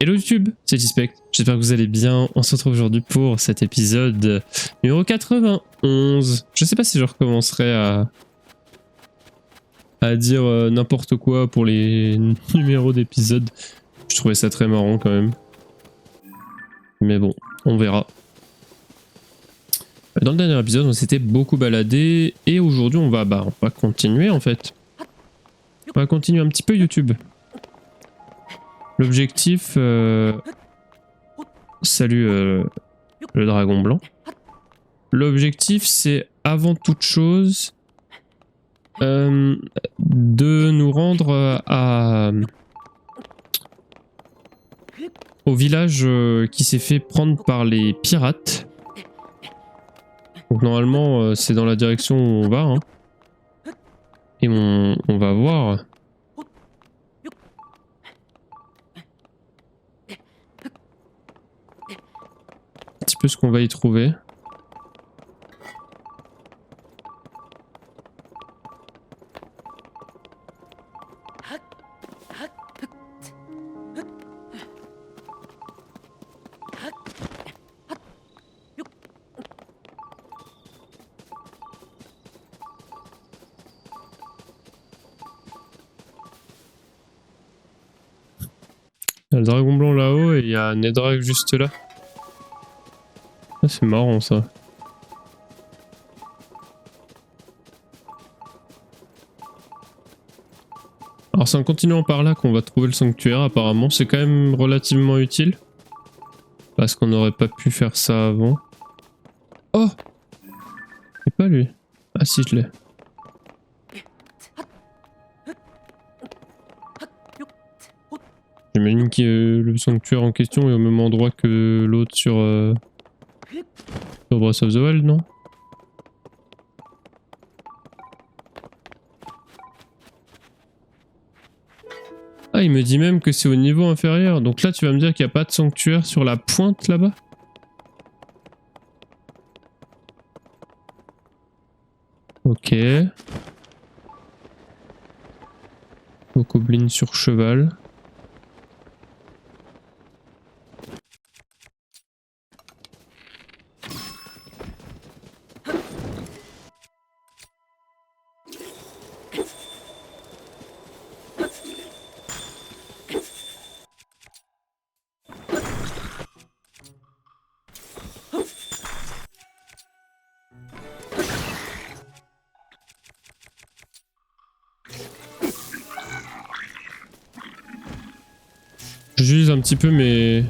Hello YouTube, c'est Tispect, j'espère que vous allez bien. On se retrouve aujourd'hui pour cet épisode numéro 91. Je sais pas si je recommencerai à dire n'importe quoi pour les numéros d'épisodes. Je trouvais ça très marrant quand même. Mais bon, on verra. Dans le dernier épisode, on s'était beaucoup baladé et aujourd'hui on va continuer en fait. On va continuer un petit peu YouTube. L'objectif... Salut le dragon blanc. L'objectif c'est avant toute chose de nous rendre au village qui s'est fait prendre par les pirates. Donc normalement c'est dans la direction où on va. Hein. Et on va voir. Un petit peu ce qu'on va y trouver. Il y a le dragon blanc là-haut et il y a Nedrak juste là. Ah, c'est marrant ça. Alors c'est en continuant par là qu'on va trouver le sanctuaire apparemment. C'est quand même relativement utile. Parce qu'on n'aurait pas pu faire ça avant. Oh! C'est pas lui. Ah si, je l'ai. J'imagine que le sanctuaire en question est au même endroit que l'autre sur Breath of the Wild, non? Ah, il me dit même que c'est au niveau inférieur. Donc là, tu vas me dire qu'il n'y a pas de sanctuaire sur la pointe là-bas? Ok. Bokoblin sur cheval. J'utilise un petit peu mes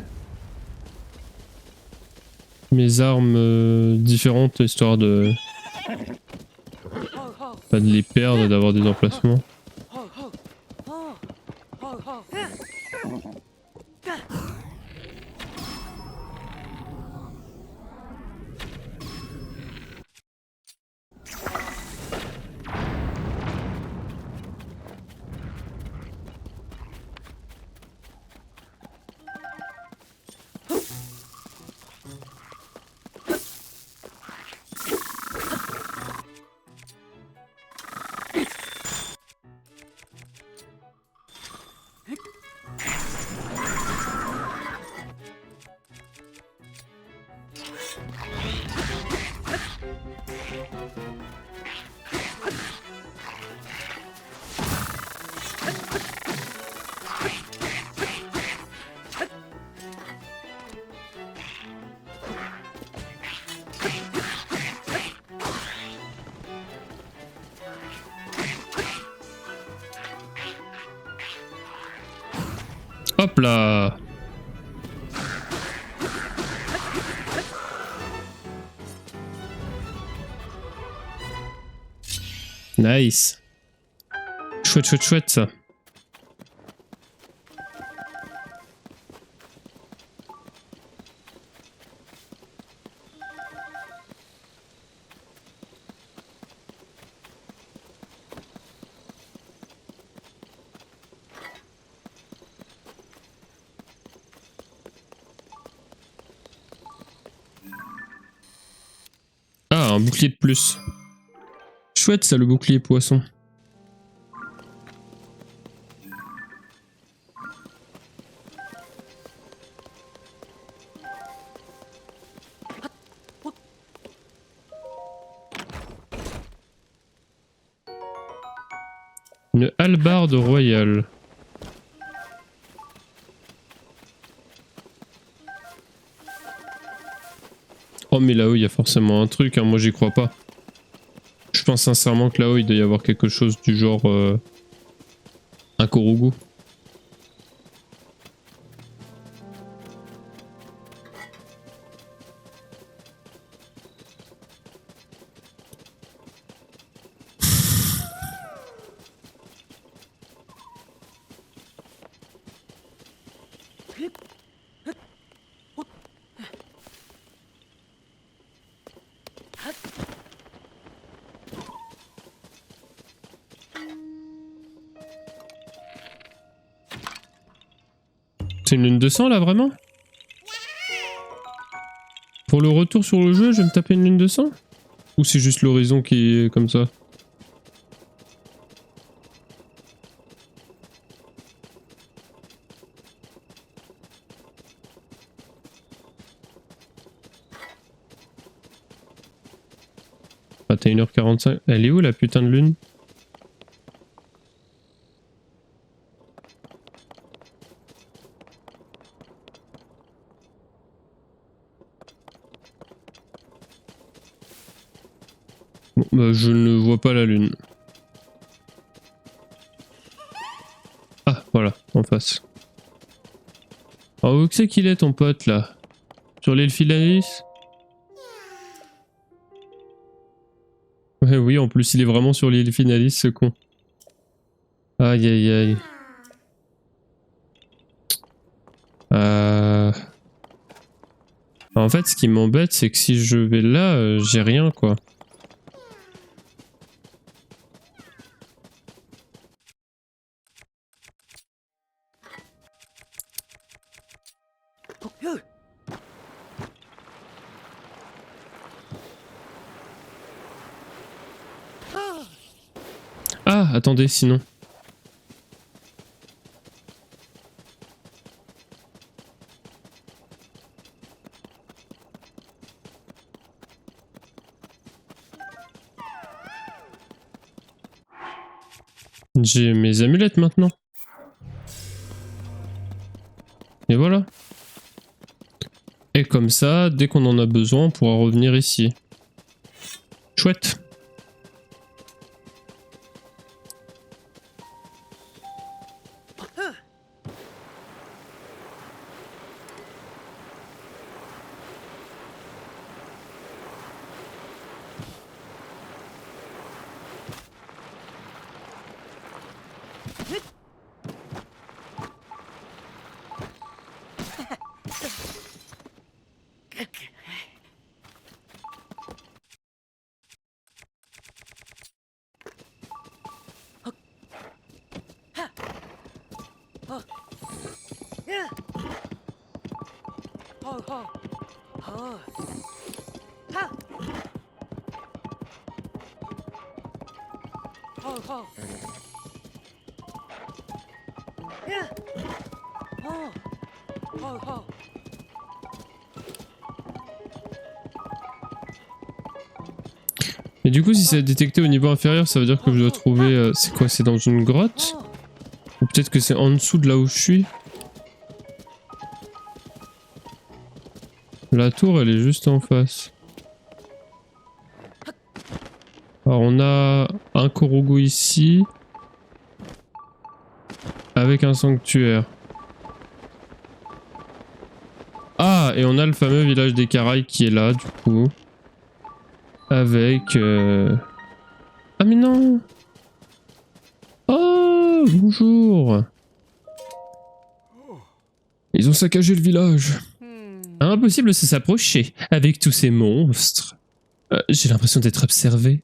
armes différentes histoire de pas de les perdre et d'avoir des emplacements. Hop là! Nice! Chouette, chouette, chouette ça! Ah, un bouclier de plus. Chouette ça, le bouclier poisson. Une hallebarde royale. Oh mais là-haut il y a forcément un truc, hein. Moi j'y crois pas. Je pense sincèrement que là-haut il doit y avoir quelque chose du genre un Korugu. C'est une lune de sang là vraiment? Pour le retour sur le jeu, je vais me taper une lune de sang? Ou c'est juste l'horizon qui est comme ça? Ah, t'es 1h45. Elle est où la putain de lune? Bon, bah, je ne vois pas la lune. Ah, voilà, en face. Alors, où c'est qu'il est ton pote là? Sur l'île Philalis? Ouais, oui, en plus il est vraiment sur l'île Philalis, ce con. Aïe aïe aïe. En fait, ce qui m'embête, c'est que si je vais là, j'ai rien quoi. Ah, attendez, sinon. J'ai mes amulettes maintenant. Et voilà. Et comme ça, dès qu'on en a besoin, on pourra revenir ici. Chouette. Et du coup, si c'est détecté au niveau inférieur, ça veut dire que je dois trouver... c'est quoi? C'est dans une grotte? Ou peut-être que c'est en dessous de là où je suis? La tour, elle est juste en face. Alors on a un Korugu ici. Avec un sanctuaire. Ah, et on a le fameux village des Caraïbes qui est là, du coup. Avec... Ah mais non! Oh, bonjour! Ils ont saccagé le village. Impossible de s'approcher avec tous ces monstres. J'ai l'impression d'être observé.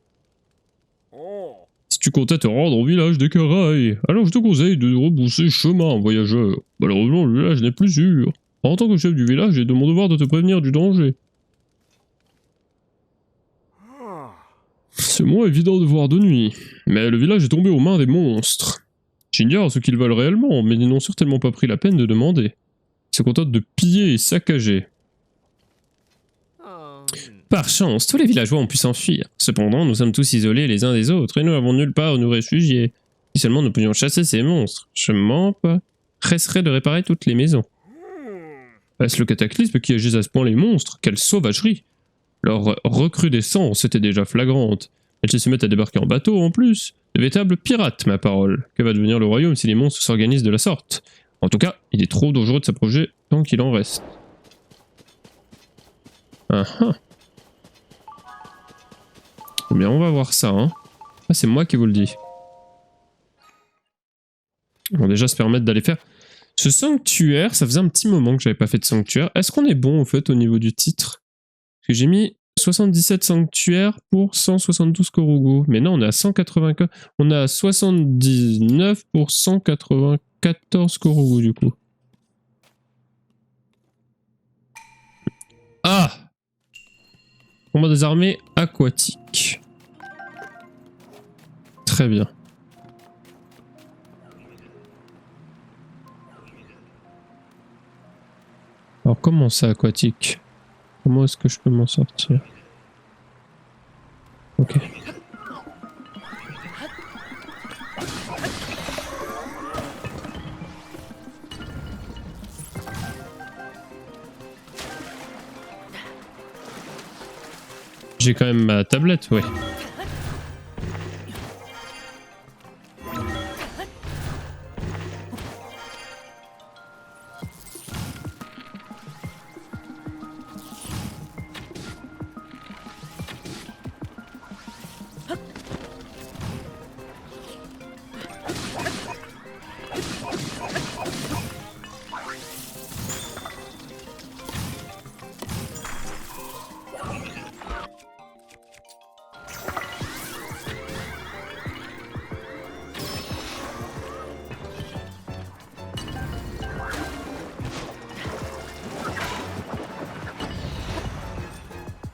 Si tu comptais te rendre au village des Caraïbes, alors je te conseille de rebrousser chemin, voyageur. Malheureusement, le village n'est plus sûr. En tant que chef du village, j'ai de mon devoir de te prévenir du danger. C'est moins évident de voir de nuit, mais le village est tombé aux mains des monstres. J'ignore ce qu'ils veulent réellement, mais ils n'ont certainement pas pris la peine de demander. Ils se contentent de piller et saccager. Par chance, tous les villageois ont pu s'enfuir. Cependant, nous sommes tous isolés les uns des autres et nous n'avons nulle part où nous réfugier. Si seulement nous pouvions chasser ces monstres, je m'empresserais de réparer toutes les maisons. Est-ce le cataclysme qui agisse à ce point les monstres? Quelle sauvagerie! Leur recrudescence était déjà flagrante. Elles se mettent à débarquer en bateau en plus. De véritables pirates, ma parole. Que va devenir le royaume si les monstres s'organisent de la sorte? En tout cas, il est trop dangereux de s'approcher tant qu'il en reste. Ah ah. Eh bien, on va voir ça, hein. Ah, c'est moi qui vous le dis. On va déjà se permettre d'aller faire ce sanctuaire. Ça faisait un petit moment que j'avais pas fait de sanctuaire. Est-ce qu'on est bon, au fait, au niveau du titre? Parce que j'ai mis 77 sanctuaires pour 172 Korugo. Mais non, on est à 180... On est à 79 pour 194 Korugo, du coup. Ah! Combat des armées aquatiques. Très bien. Alors comment ça aquatique? Comment est-ce que je peux m'en sortir? Ok. J'ai quand même ma tablette, ouais.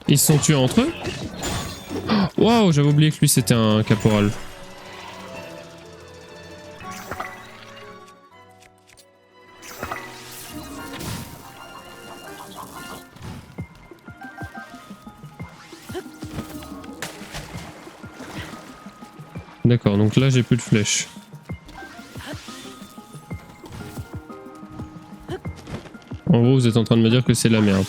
Ils se sont tués entre eux? Waouh, j'avais oublié que lui c'était un caporal. D'accord, donc là j'ai plus de flèches. En gros, vous êtes en train de me dire que c'est la merde.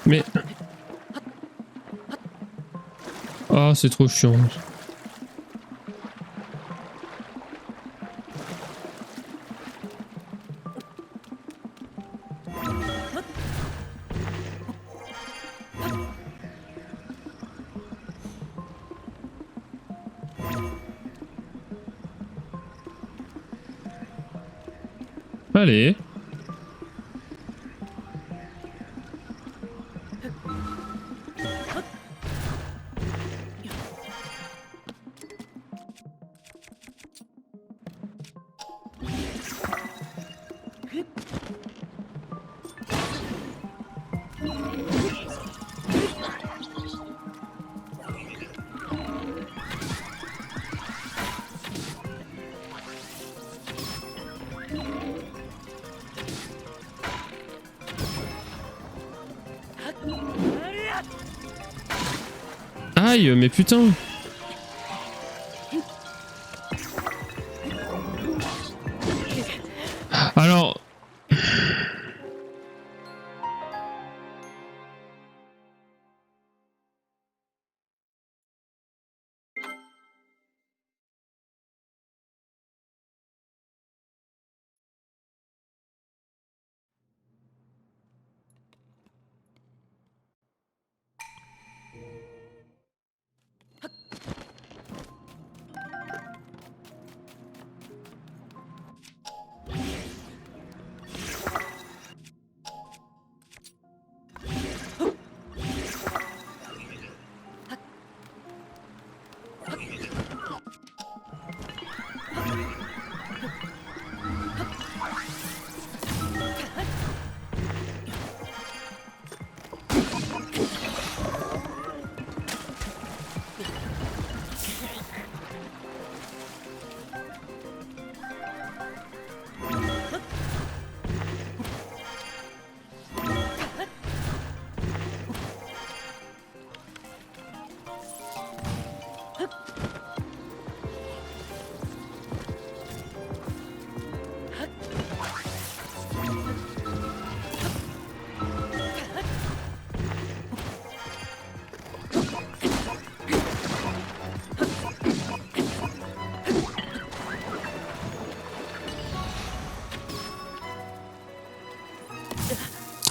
Mais... Ah, c'est trop chiant. Allez. Aïe, mais putain. Alors...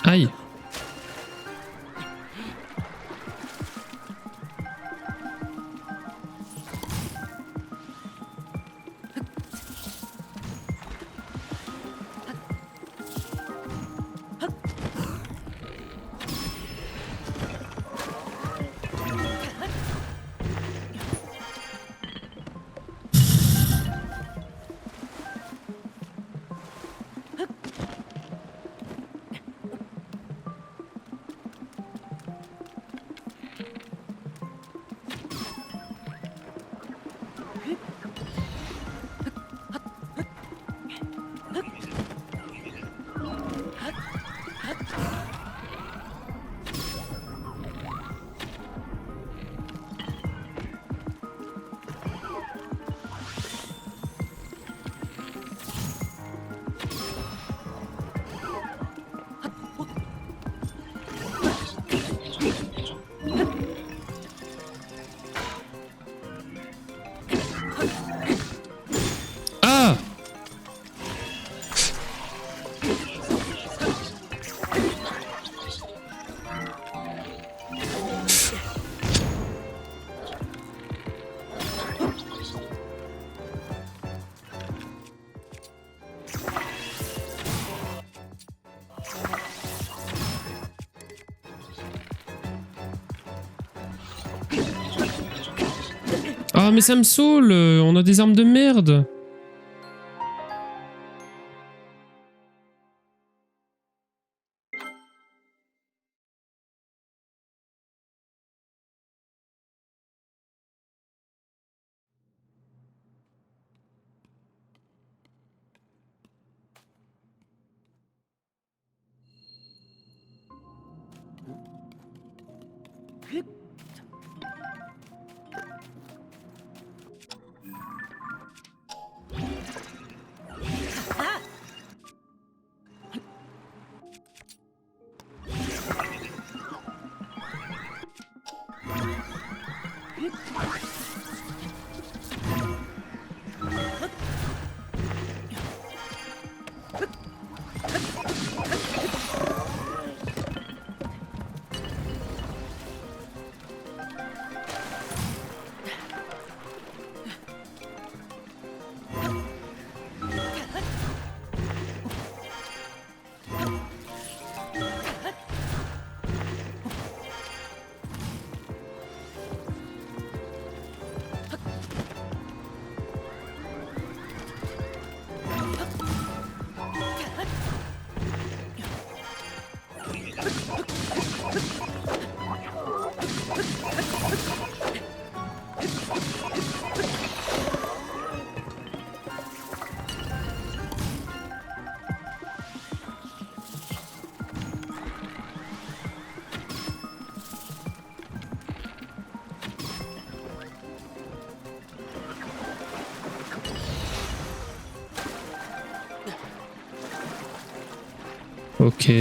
Aïe. Ah! Ah mais ça me saoule, on a des armes de merde. Ok.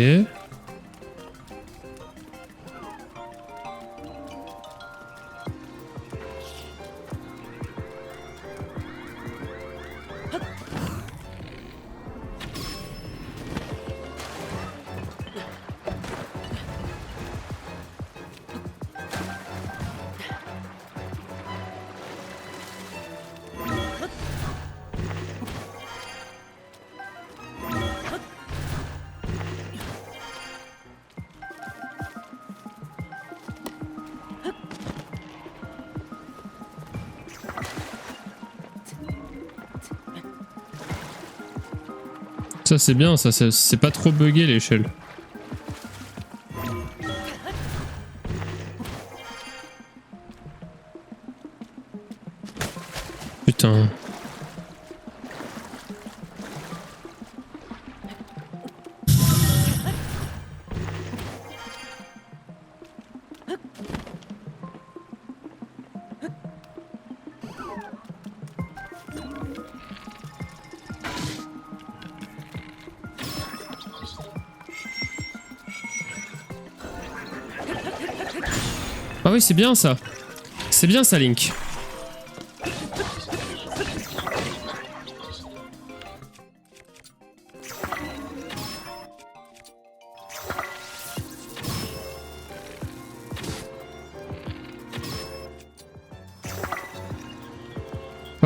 Ça c'est bien, ça c'est pas trop buggé l'échelle. Putain. Ah oui, c'est bien ça. C'est bien ça, Link.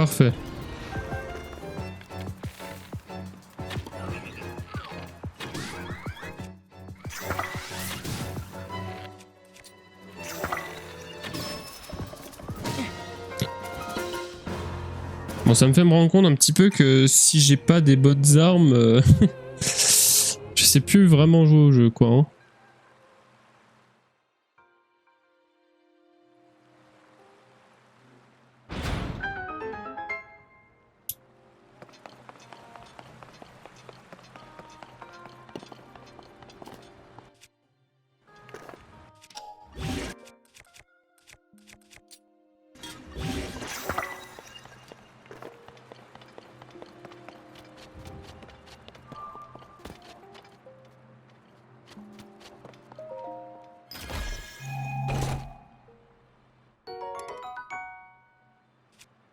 Parfait. Bon, ça me fait me rendre compte un petit peu que si j'ai pas des bonnes armes, je sais plus vraiment jouer au jeu, quoi. Hein.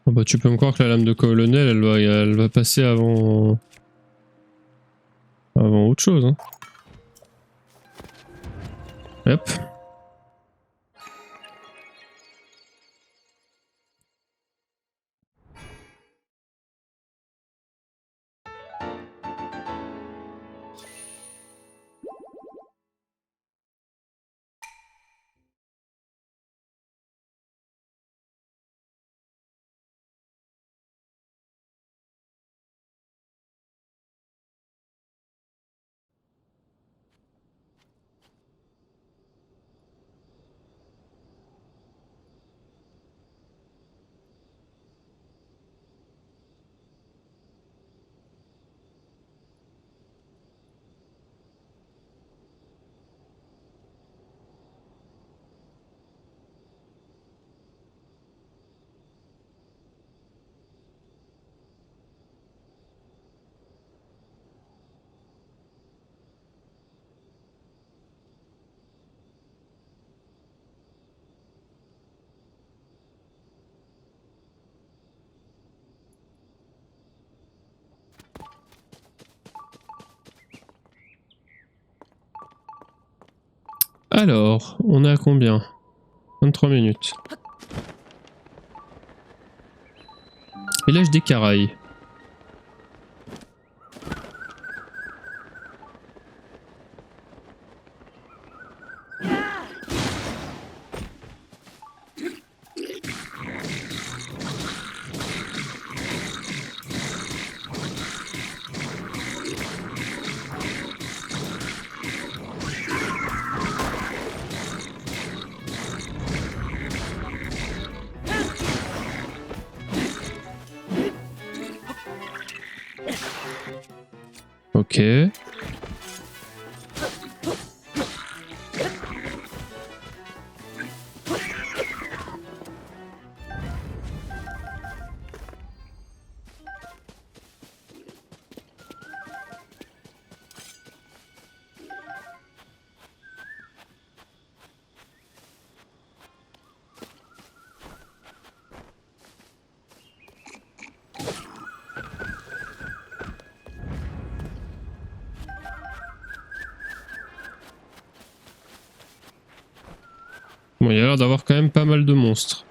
Oh bah, tu peux me croire que la lame de colonel, elle va passer avant autre chose. Hein. Hop. Alors, on est à combien? 23 minutes. Village des Caraïbes. Ok. Bon, il y a l'air d'avoir quand même pas mal de monstres.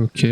Ok.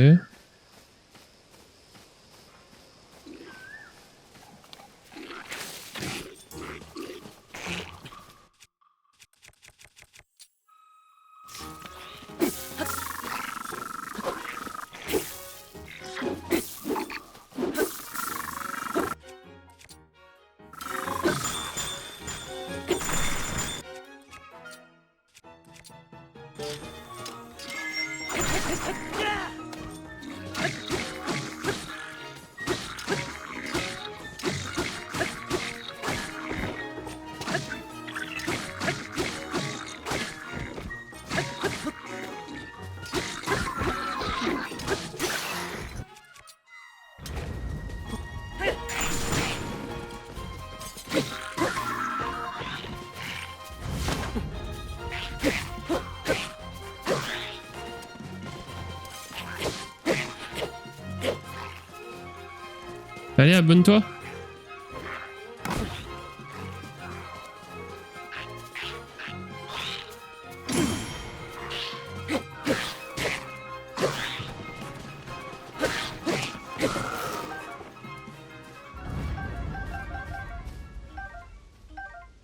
Allez, abonne-toi.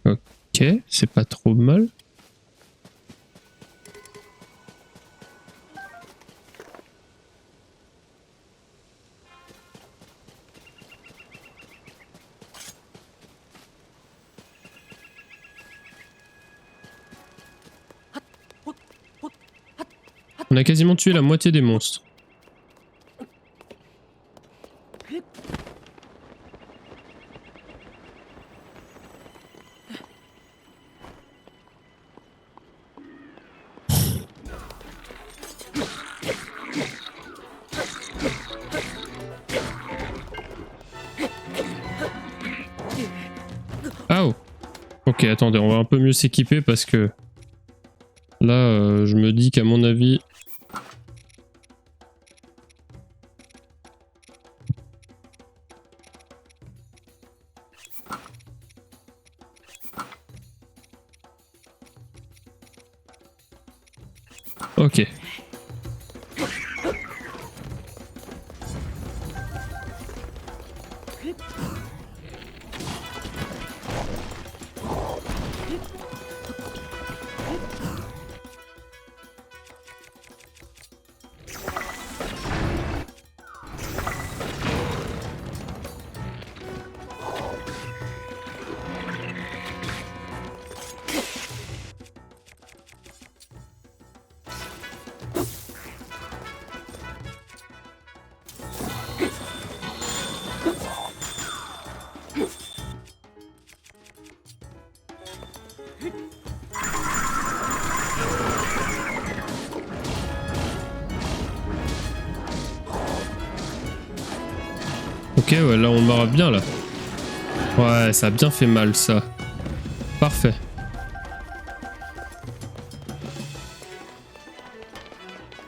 Ok, c'est pas trop mal. On a quasiment tué la moitié des monstres. Ah oh. Ok, attendez, on va un peu mieux s'équiper parce que là, je me dis qu'à mon avis... Ok. Ok, ouais, là on marre bien là. Ouais, ça a bien fait mal ça. Parfait.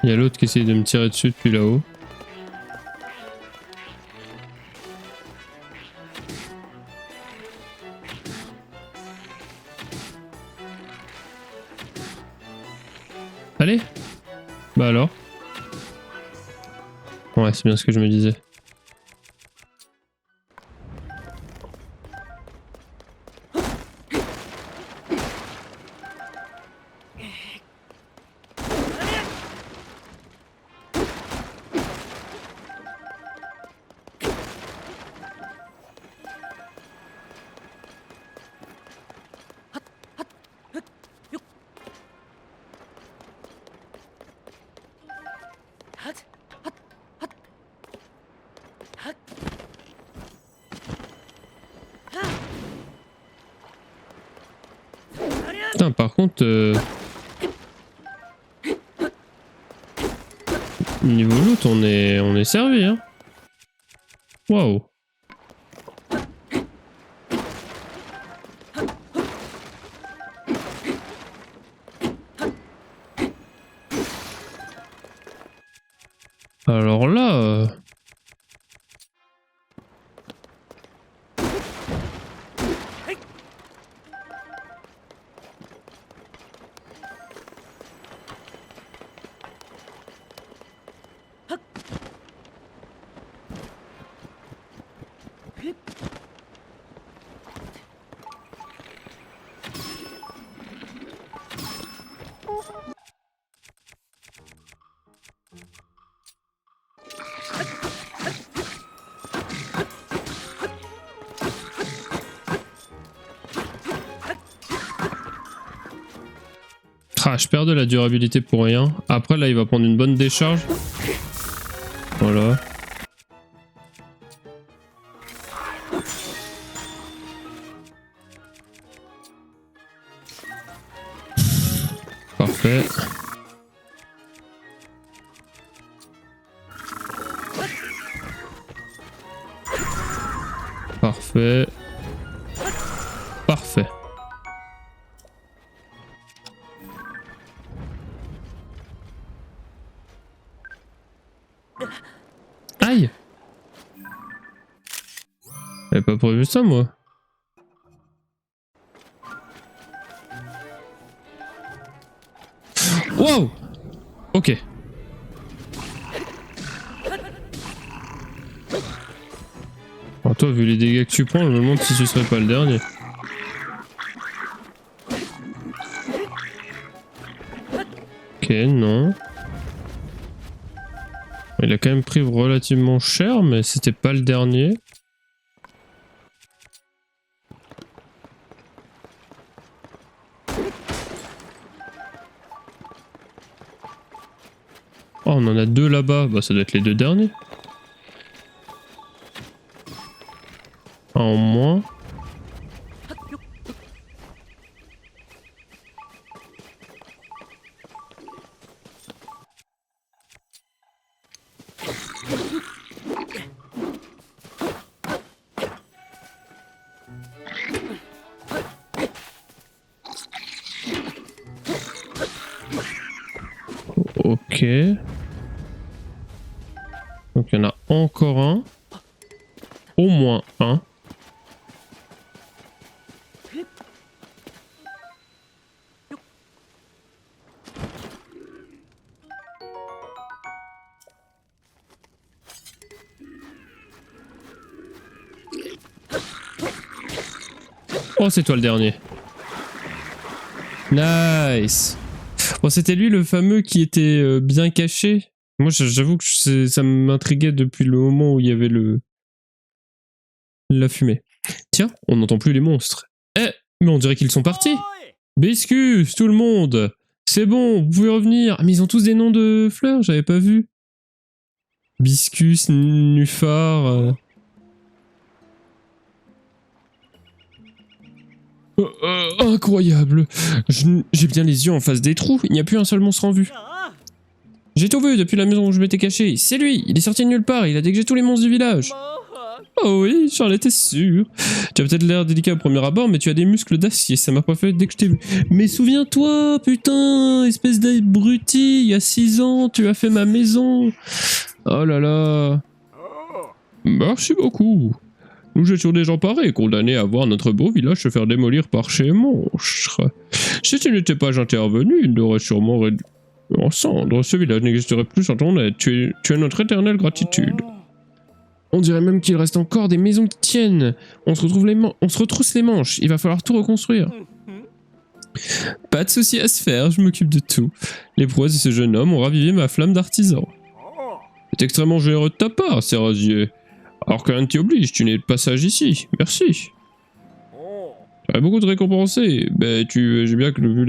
Il y a l'autre qui essaye de me tirer dessus depuis là-haut. Allez. Bah alors. Ouais, c'est bien ce que je me disais. Putain, par contre... Niveau loot, on est servi, hein. Waouh. Alors là... Ah, je perds de la durabilité pour rien. Après, là, il va prendre une bonne décharge. Voilà. Parfait. Parfait. Parfait. Aïe! J'avais pas prévu ça, moi. Wow! Ok. Alors toi, vu les dégâts que tu prends, je me demande si ce serait pas le dernier. Ok, non. Il a quand même pris relativement cher, mais c'était pas le dernier. Oh, on en a deux là-bas. Bah, ça doit être les deux derniers. Un en moins. Ok. Donc il y en a encore un. Au moins un. Oh, c'est toi le dernier. Nice. Bon, c'était lui le fameux qui était bien caché. Moi, j'avoue que ça m'intriguait depuis le moment où il y avait la fumée. Tiens, on n'entend plus les monstres. Eh, mais on dirait qu'ils sont partis. Biscus, tout le monde. C'est bon, vous pouvez revenir. Ah, mais ils ont tous des noms de fleurs, j'avais pas vu. Biscus, Nuphar... incroyable. J'ai bien les yeux en face des trous, il n'y a plus un seul monstre en vue. J'ai tout vu depuis la maison où je m'étais caché. C'est lui, il est sorti de nulle part, il a dégagé tous les monstres du village. Oh oui, j'en étais sûr. Tu as peut-être l'air délicat au premier abord, mais tu as des muscles d'acier, ça m'a pas fait dès que je t'ai vu. Mais souviens-toi, putain, espèce d'abruti, il y a 6 ans, tu as fait ma maison. Oh là là. Merci beaucoup. Nous étions des gens pareils, condamnés à voir notre beau village se faire démolir par ces monstres. Si tu n'étais pas intervenu, il aurait sûrement réduit en cendres. Ce village n'existerait plus sans ton aide. Tu es notre éternelle gratitude. On dirait même qu'il reste encore des maisons qui tiennent. On se retrousse les manches. Il va falloir tout reconstruire. Pas de souci à se faire, je m'occupe de tout. Les prouesses de ce jeune homme ont ravivé ma flamme d'artisan. C'est extrêmement généreux de ta part, Serrazier. Alors que rien ne t'y oblige, tu n'es de passage ici. Merci. J'aurais beaucoup de récompenser. Ben, j'ai bien que vu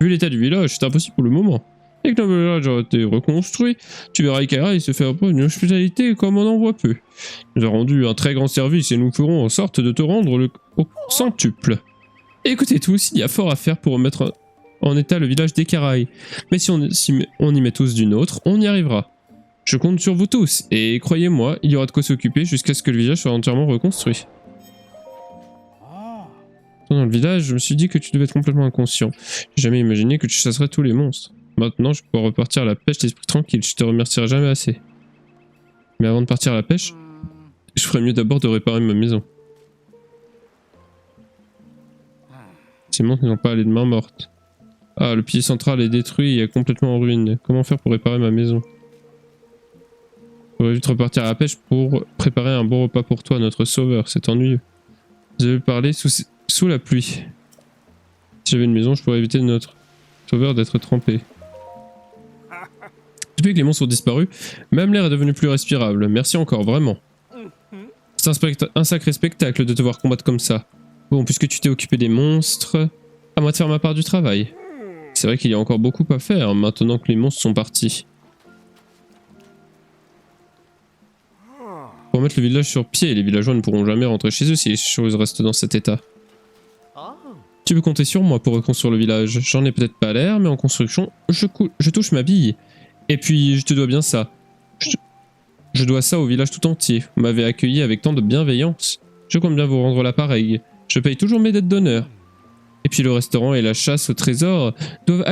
l'état du village, c'est impossible pour le moment. Et que le village a été reconstruit, tu verras Ikara, il se fait une hospitalité comme on en voit peu. Il nous a rendu un très grand service et nous ferons en sorte de te rendre au centuple. Écoutez tous, il y a fort à faire pour remettre en état le village d'Ekaraï. Mais si on y met tous du nôtre, on y arrivera. Je compte sur vous tous, et croyez-moi, il y aura de quoi s'occuper jusqu'à ce que le village soit entièrement reconstruit. Dans le village, je me suis dit que tu devais être complètement inconscient. J'ai jamais imaginé que tu chasserais tous les monstres. Maintenant, je peux repartir à la pêche l'esprit tranquille, je te remercierai jamais assez. Mais avant de partir à la pêche, je ferais mieux d'abord de réparer ma maison. Ces monstres n'ont pas allé de main morte. Ah, le pilier central est détruit et est complètement en ruine. Comment faire pour réparer ma maison? J'aurais vite repartir à la pêche pour préparer un bon repas pour toi, notre sauveur, c'est ennuyeux. Vous avez parlé sous la pluie. Si j'avais une maison, je pourrais éviter notre sauveur d'être trempé. Depuis que les monstres ont disparu, même l'air est devenu plus respirable. Merci encore, vraiment. C'est un sacré spectacle de te voir combattre comme ça. Bon, puisque tu t'es occupé des monstres, à moi de faire ma part du travail. C'est vrai qu'il y a encore beaucoup à faire maintenant que les monstres sont partis. Pour mettre le village sur pied, les villageois ne pourront jamais rentrer chez eux si les choses restent dans cet état. Tu peux compter sur moi pour reconstruire le village. J'en ai peut-être pas l'air, mais en construction, je touche ma bille. Et puis, je te dois bien ça. Je dois ça au village tout entier. Vous m'avez accueilli avec tant de bienveillance. Je compte bien vous rendre l'appareil. Je paye toujours mes dettes d'honneur. Et puis le restaurant et la chasse au trésor doivent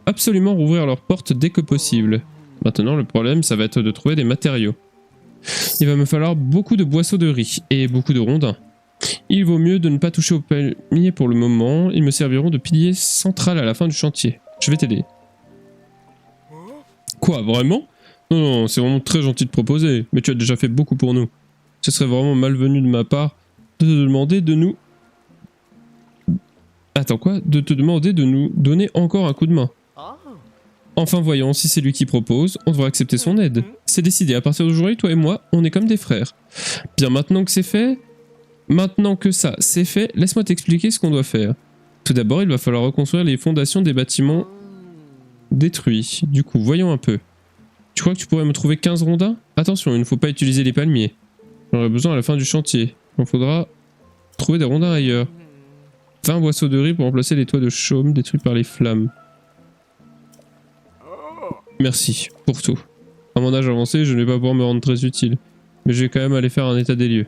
absolument rouvrir leurs portes dès que possible. Maintenant, le problème, ça va être de trouver des matériaux. Il va me falloir beaucoup de boisseaux de riz et beaucoup de rondins. Il vaut mieux de ne pas toucher aux palmiers pour le moment. Ils me serviront de pilier central à la fin du chantier. Je vais t'aider. Quoi, vraiment? Non, non, c'est vraiment très gentil de proposer, mais tu as déjà fait beaucoup pour nous. Ce serait vraiment malvenu de ma part de te demander de nous... Attends quoi? De te demander de nous donner encore un coup de main. Enfin voyons, si c'est lui qui propose, on devrait accepter son aide. C'est décidé, à partir d'aujourd'hui, toi et moi, on est comme des frères. Bien, maintenant que c'est fait... Maintenant que ça, c'est fait, laisse-moi t'expliquer ce qu'on doit faire. Tout d'abord, il va falloir reconstruire les fondations des bâtiments détruits. Du coup, voyons un peu. Tu crois que tu pourrais me trouver 15 rondins? Attention, il ne faut pas utiliser les palmiers. J'en aurai besoin à la fin du chantier. Il faudra trouver des rondins ailleurs. 20 boisseaux de riz pour remplacer les toits de chaume détruits par les flammes. Merci pour tout. À mon âge avancé, je ne vais pas pouvoir me rendre très utile. Mais je vais quand même aller faire un état des lieux.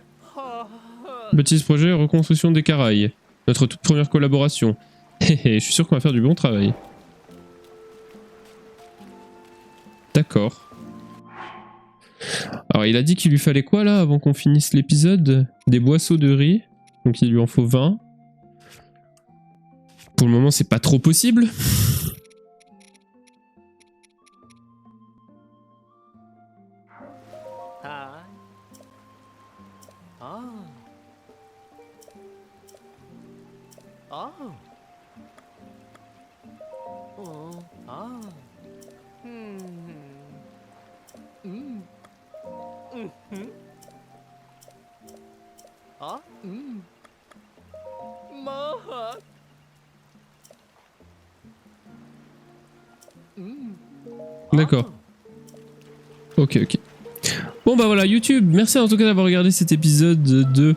Petit projet, reconstruction des Caraïbes. Notre toute première collaboration. Je suis sûr qu'on va faire du bon travail. D'accord. Alors il a dit qu'il lui fallait quoi là avant qu'on finisse l'épisode? Des boisseaux de riz. Donc il lui en faut 20. Pour le moment c'est pas trop possible. D'accord. Ok, ok. Bon bah voilà YouTube, merci en tout cas d'avoir regardé cet épisode de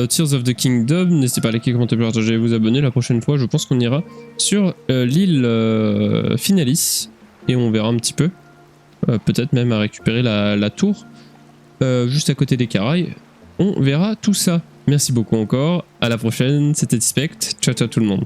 Tears of the Kingdom. N'hésitez pas à liker, commenter, partager et vous abonner. La prochaine fois je pense qu'on ira sur l'île Finalis et on verra un petit peu. Peut-être même à récupérer la tour juste à côté des Caraïbes. On verra tout ça. Merci beaucoup encore, à la prochaine, c'était Tispect, ciao ciao tout le monde.